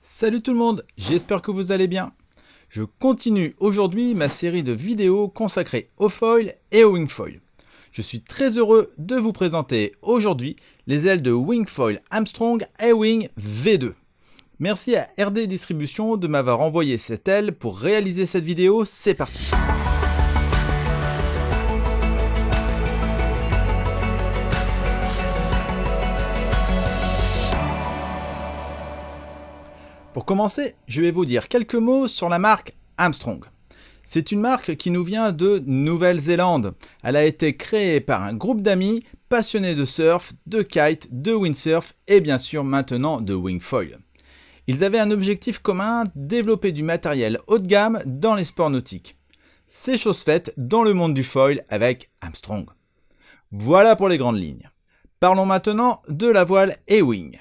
Salut tout le monde, j'espère que vous allez bien. Je continue aujourd'hui ma série de vidéos consacrées au foil et au wingfoil. Je suis très heureux de vous présenter aujourd'hui les ailes de Wingfoil Armstrong Ewing V2. Merci à RD Distribution de m'avoir envoyé cette aile pour réaliser cette vidéo, c'est parti. Pour commencer, je vais vous dire quelques mots sur la marque Armstrong. C'est une marque qui nous vient de Nouvelle-Zélande. Elle a été créée par un groupe d'amis passionnés de surf, de kite, de windsurf et bien sûr maintenant de wingfoil. Ils avaient un objectif commun, développer du matériel haut de gamme dans les sports nautiques. C'est chose faite dans le monde du foil avec Armstrong. Voilà pour les grandes lignes. Parlons maintenant de la voile Ewing.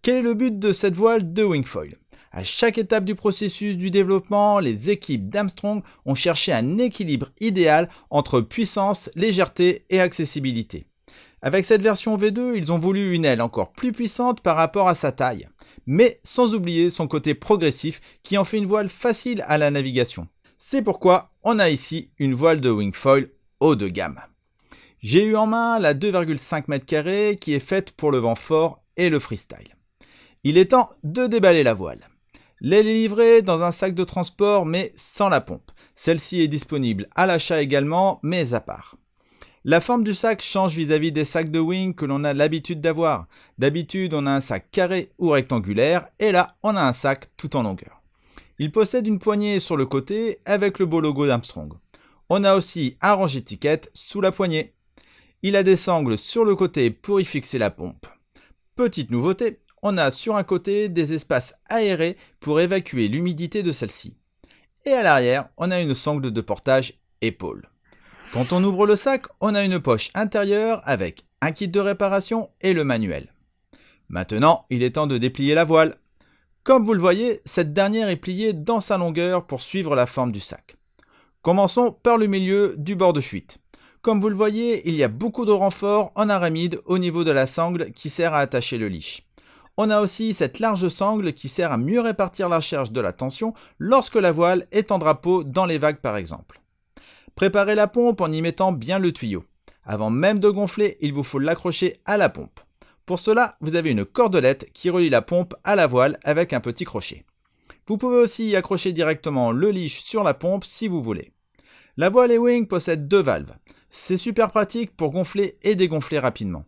Quel est le but de cette voile de wingfoil ? À chaque étape du processus du développement, les équipes d'Armstrong ont cherché un équilibre idéal entre puissance, légèreté et accessibilité. Avec cette version V2, ils ont voulu une aile encore plus puissante par rapport à sa taille, mais sans oublier son côté progressif qui en fait une voile facile à la navigation. C'est pourquoi on a ici une voile de wingfoil haut de gamme. J'ai eu en main la 2,5 m² qui est faite pour le vent fort et le freestyle. Il est temps de déballer la voile. L'aile est livrée dans un sac de transport mais sans la pompe. Celle-ci est disponible à l'achat également mais à part. La forme du sac change vis-à-vis des sacs de wing que l'on a l'habitude d'avoir. D'habitude on a un sac carré ou rectangulaire et là on a un sac tout en longueur. Il possède une poignée sur le côté avec le beau logo d'Armstrong. On a aussi un range-étiquette sous la poignée. Il a des sangles sur le côté pour y fixer la pompe. Petite nouveauté, on a sur un côté des espaces aérés pour évacuer l'humidité de celle-ci. Et à l'arrière, on a une sangle de portage épaule. Quand on ouvre le sac, on a une poche intérieure avec un kit de réparation et le manuel. Maintenant, il est temps de déplier la voile. Comme vous le voyez, cette dernière est pliée dans sa longueur pour suivre la forme du sac. Commençons par le milieu du bord de fuite. Comme vous le voyez, il y a beaucoup de renforts en aramide au niveau de la sangle qui sert à attacher le leash. On a aussi cette large sangle qui sert à mieux répartir la charge de la tension lorsque la voile est en drapeau dans les vagues par exemple. Préparez la pompe en y mettant bien le tuyau. Avant même de gonfler, il vous faut l'accrocher à la pompe. Pour cela, vous avez une cordelette qui relie la pompe à la voile avec un petit crochet. Vous pouvez aussi y accrocher directement le leash sur la pompe si vous voulez. La voile Ewing possède deux valves. C'est super pratique pour gonfler et dégonfler rapidement.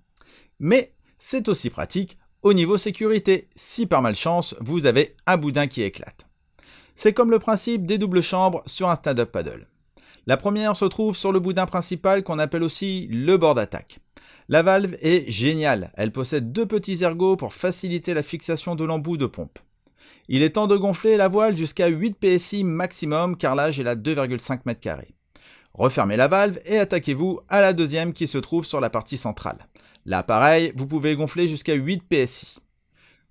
Mais c'est aussi pratique au niveau sécurité, si par malchance vous avez un boudin qui éclate. C'est comme le principe des doubles chambres sur un stand-up paddle. La première se trouve sur le boudin principal qu'on appelle aussi le bord d'attaque. La valve est géniale, elle possède deux petits ergots pour faciliter la fixation de l'embout de pompe. Il est temps de gonfler la voile jusqu'à 8 PSI maximum car là j'ai la 2,5 m². Refermez la valve et attaquez-vous à la deuxième qui se trouve sur la partie centrale. Là pareil, vous pouvez gonfler jusqu'à 8 PSI.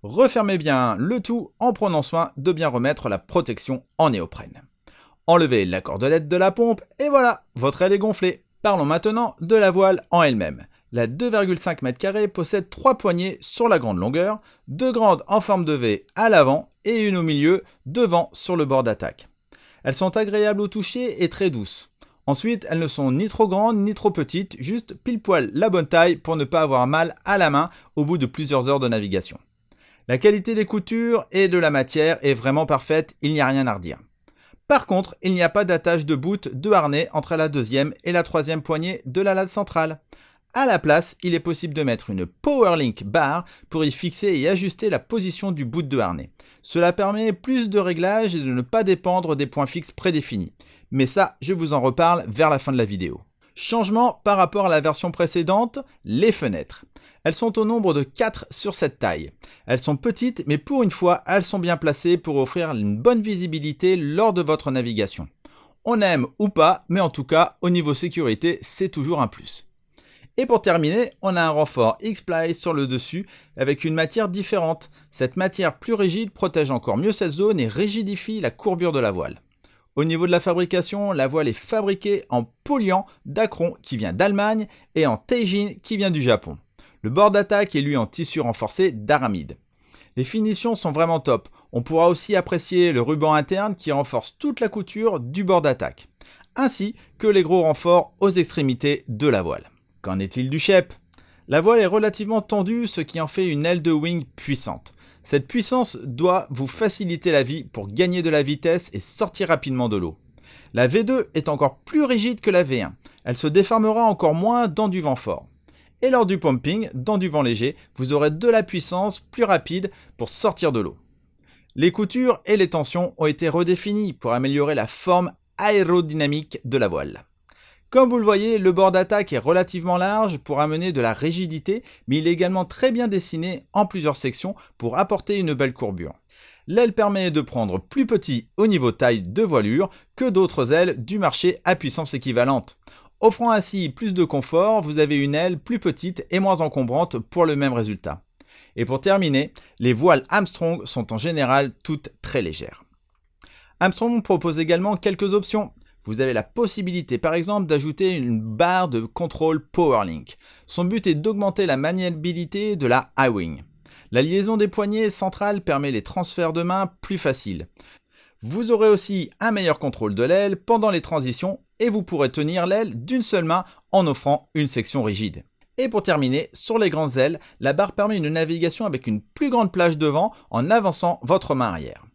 Refermez bien le tout en prenant soin de bien remettre la protection en néoprène. Enlevez la cordelette de la pompe et voilà, votre aile est gonflée. Parlons maintenant de la voile en elle-même. La 2,5 m² possède 3 poignées sur la grande longueur, 2 grandes en forme de V à l'avant et une au milieu, devant sur le bord d'attaque. Elles sont agréables au toucher et très douces. Ensuite, elles ne sont ni trop grandes ni trop petites, juste pile poil la bonne taille pour ne pas avoir mal à la main au bout de plusieurs heures de navigation. La qualité des coutures et de la matière est vraiment parfaite, il n'y a rien à redire. Par contre, il n'y a pas d'attache de bout de harnais entre la deuxième et la troisième poignée de la lame centrale. À la place, il est possible de mettre une Powerlink bar pour y fixer et ajuster la position du bout de harnais. Cela permet plus de réglages et de ne pas dépendre des points fixes prédéfinis. Mais ça, je vous en reparle vers la fin de la vidéo. Changement par rapport à la version précédente, les fenêtres. Elles sont au nombre de 4 sur cette taille. Elles sont petites, mais pour une fois, elles sont bien placées pour offrir une bonne visibilité lors de votre navigation. On aime ou pas, mais en tout cas, au niveau sécurité, c'est toujours un plus. Et pour terminer, on a un renfort X-Ply sur le dessus avec une matière différente. Cette matière plus rigide protège encore mieux cette zone et rigidifie la courbure de la voile. Au niveau de la fabrication, la voile est fabriquée en Polyant d'Acron qui vient d'Allemagne et en Teijin qui vient du Japon. Le bord d'attaque est lui en tissu renforcé d'aramide. Les finitions sont vraiment top. On pourra aussi apprécier le ruban interne qui renforce toute la couture du bord d'attaque, ainsi que les gros renforts aux extrémités de la voile. Qu'en est-il du shape? La voile est relativement tendue, ce qui en fait une aile de wing puissante. Cette puissance doit vous faciliter la vie pour gagner de la vitesse et sortir rapidement de l'eau. La V2 est encore plus rigide que la V1. Elle se déformera encore moins dans du vent fort. Et lors du pumping, dans du vent léger, vous aurez de la puissance plus rapide pour sortir de l'eau. Les coutures et les tensions ont été redéfinies pour améliorer la forme aérodynamique de la voile. Comme vous le voyez, le bord d'attaque est relativement large pour amener de la rigidité, mais il est également très bien dessiné en plusieurs sections pour apporter une belle courbure. L'aile permet de prendre plus petit au niveau taille de voilure que d'autres ailes du marché à puissance équivalente. Offrant ainsi plus de confort, vous avez une aile plus petite et moins encombrante pour le même résultat. Et pour terminer, les voiles Armstrong sont en général toutes très légères. Armstrong propose également quelques options. Vous avez la possibilité par exemple d'ajouter une barre de contrôle PowerLink. Son but est d'augmenter la maniabilité de la high wing. La liaison des poignées centrales permet les transferts de main plus faciles. Vous aurez aussi un meilleur contrôle de l'aile pendant les transitions et vous pourrez tenir l'aile d'une seule main en offrant une section rigide. Et pour terminer, sur les grandes ailes, la barre permet une navigation avec une plus grande plage devant en avançant votre main arrière.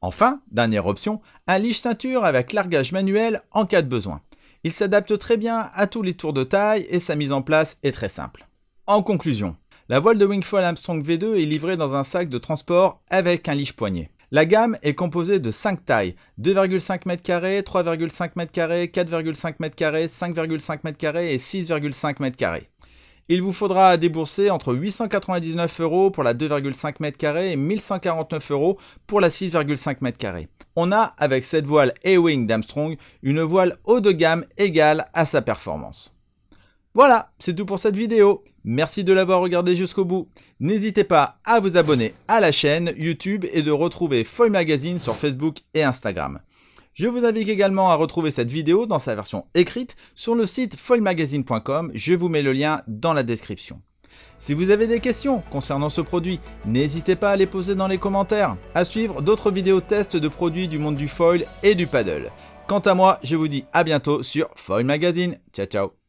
Enfin, dernière option, un leash-ceinture avec largage manuel en cas de besoin. Il s'adapte très bien à tous les tours de taille et sa mise en place est très simple. En conclusion, la voile de Wingfoil Armstrong V2 est livrée dans un sac de transport avec un leash poignet. La gamme est composée de 5 tailles, 2,5 m², 3,5 m², 4,5 m², 5,5 m² et 6,5 m². Il vous faudra débourser entre 899 € pour la 2,5 m² et 1149 € pour la 6,5 m². On a, avec cette voile A-Wing d'Armstrong, une voile haut de gamme égale à sa performance. Voilà, c'est tout pour cette vidéo. Merci de l'avoir regardé jusqu'au bout. N'hésitez pas à vous abonner à la chaîne YouTube et de retrouver Foil Magazine sur Facebook et Instagram. Je vous invite également à retrouver cette vidéo dans sa version écrite sur le site foilmagazine.com, je vous mets le lien dans la description. Si vous avez des questions concernant ce produit, n'hésitez pas à les poser dans les commentaires. À suivre d'autres vidéos tests de produits du monde du foil et du paddle. Quant à moi, je vous dis à bientôt sur Foil Magazine. Ciao ciao.